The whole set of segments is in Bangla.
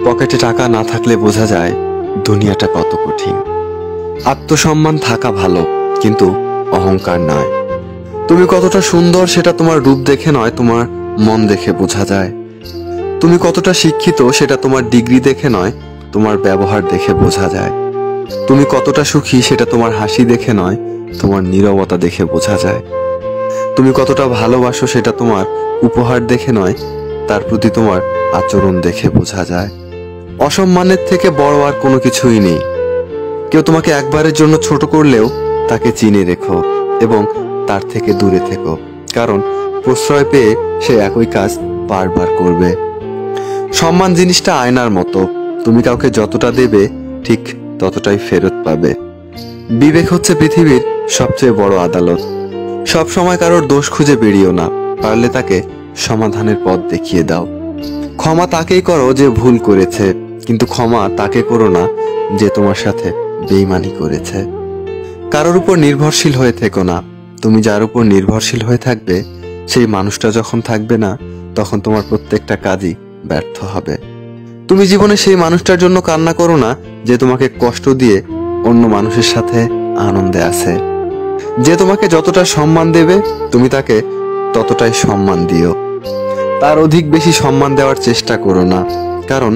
পকেটে টাকা না থাকলে বোঝা যায় দুনিয়াটা কত কঠিন। আত্মসম্মান থাকা ভালো, কিন্তু অহংকার নয়। তুমি কতটা সুন্দর সেটা তোমার রূপ দেখে নয়, তোমার মন দেখে বোঝা যায়। তুমি কতটা শিক্ষিত সেটা তোমার ডিগ্রি দেখে নয়, তোমার ব্যবহার দেখে বোঝা যায়। তুমি কতটা সুখী সেটা তোমার হাসি দেখে নয়, তোমার নীরবতা দেখে বোঝা যায়। তুমি কতটা ভালোবাসো সেটা তোমার উপহার দেখে নয়, তার প্রতি তোমার আচরণ দেখে বোঝা যায়। অসম্মানের থেকে বড় আর কোনো কিছুই নেই। কেউ তোমাকে একবারের জন্য ছোট করলেও তাকে চিনে রেখো এবং তার থেকে দূরে থেকো, কারণ প্রশ্রয় পেয়ে সে একই কাজ বারবার করবে। সম্মান জিনিসটা আয়নার মতো, তুমি কাউকে যতটা দেবে ঠিক ততটাই ফেরত পাবে। বিবেক হচ্ছে পৃথিবীর সবচেয়ে বড় আদালত। সব সময় কারোর দোষ খুঁজে বেরিও না, পারলে তাকে সমাধানের পথ দেখিয়ে দাও। ক্ষমা তাকেই করো যে ভুল করেছে, কিন্তু ক্ষমা তাকে করো না যে তোমার সাথে বেইমানি করেছে। কারোর উপর নির্ভরশীল হয়ে থেকো না। তুমি যার উপর নির্ভরশীল হয়ে থাকবে, সেই মানুষটা যখন থাকবে না, তখন তোমার প্রত্যেকটা কাজই ব্যর্থ হবে। তুমি জীবনে সেই মানুষটার জন্য কান্না করো না যে তোমাকে কষ্ট দিয়ে অন্য মানুষের সাথে আনন্দে আছে। যে তোমাকে যতটা সম্মান দেবে, তুমি তাকে ততটাই সম্মান দিও। তার অধিক বেশি সম্মান দেওয়ার চেষ্টা করো না, কারণ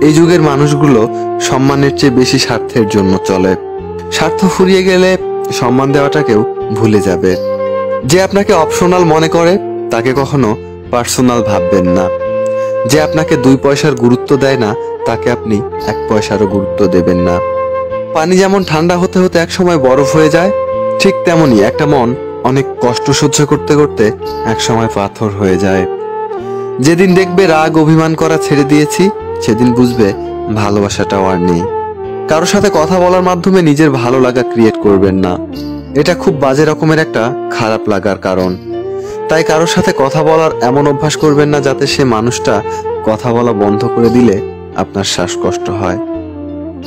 এই যুগের মানুষগুলো সম্মানের চেয়ে বেশি স্বার্থের জন্য চলে। স্বার্থ ফুরিয়ে গেলে সম্মান দেওয়াটাকেও ভুলে যাবে। যে আপনাকে অপশনাল মনে করে তাকে কখনো পার্সোনাল ভাববেন না। যে আপনাকে 2 পয়সার গুরুত্ব দেয় না, তাকে আপনি 1 পয়সারও গুরুত্ব দেবেন না। পানি যেমন ঠান্ডা হতে হতে একসময় বরফ হয়ে যায়, ঠিক তেমনি একটা মন অনেক কষ্ট সহ্য করতে করতে একসময় পাথর হয়ে যায়। যেদিন দেখবে রাগ অভিমান করা ছেড়ে দিয়েছি, সেদিন বুঝবে ভালোবাসাটাও আর নেই। কারোর সাথে কথা বলার মাধ্যমে নিজের ভালো লাগা ক্রিয়েট করবেন না, এটা খুব বাজে রকমের একটা খারাপ লাগার কারণ। তাই কারোর সাথে কথা বলার এমন অভ্যাস করবেন না যাতে সে মানুষটা কথা বলা বন্ধ করে দিলে আপনার শ্বাসকষ্ট হয়।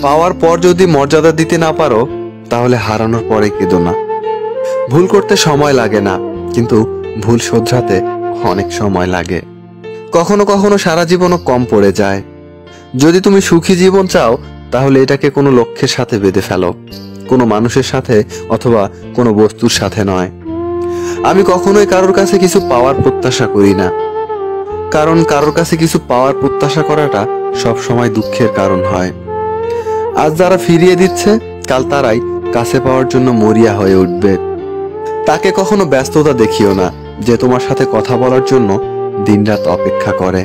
পাওয়ার পর যদি মর্যাদা দিতে না পারো, তাহলে হারানোর পরে কেঁদো না। ভুল করতে সময় লাগে না, কিন্তু ভুল শোধরাতে অনেক সময় লাগে। কখনো কখনো সারা জীবনও কম পড়ে যায়। যদি তুমি সুখী জীবন চাও, তাহলে এটাকে কোনো লক্ষ্যের সাথে বেঁধে ফেলো, কোনো মানুষের সাথে অথবা কোনো বস্তুর সাথে নয়। আমি কখনোই কারোর কাছে কিছু পাওয়ার প্রত্যাশা করি না, কারণ কারোর কাছে কিছু পাওয়ার প্রত্যাশা করাটা সব সময় দুঃখের কারণ হয়। আজ যারা ফিরিয়ে দিচ্ছে, কাল তারাই কাছে পাওয়ার জন্য মরিয়া হয়ে উঠবে। তাকে কখনো ব্যস্ততা দেখিও না যে তোমার সাথে কথা বলার জন্য দিনরাত অপেক্ষা করে।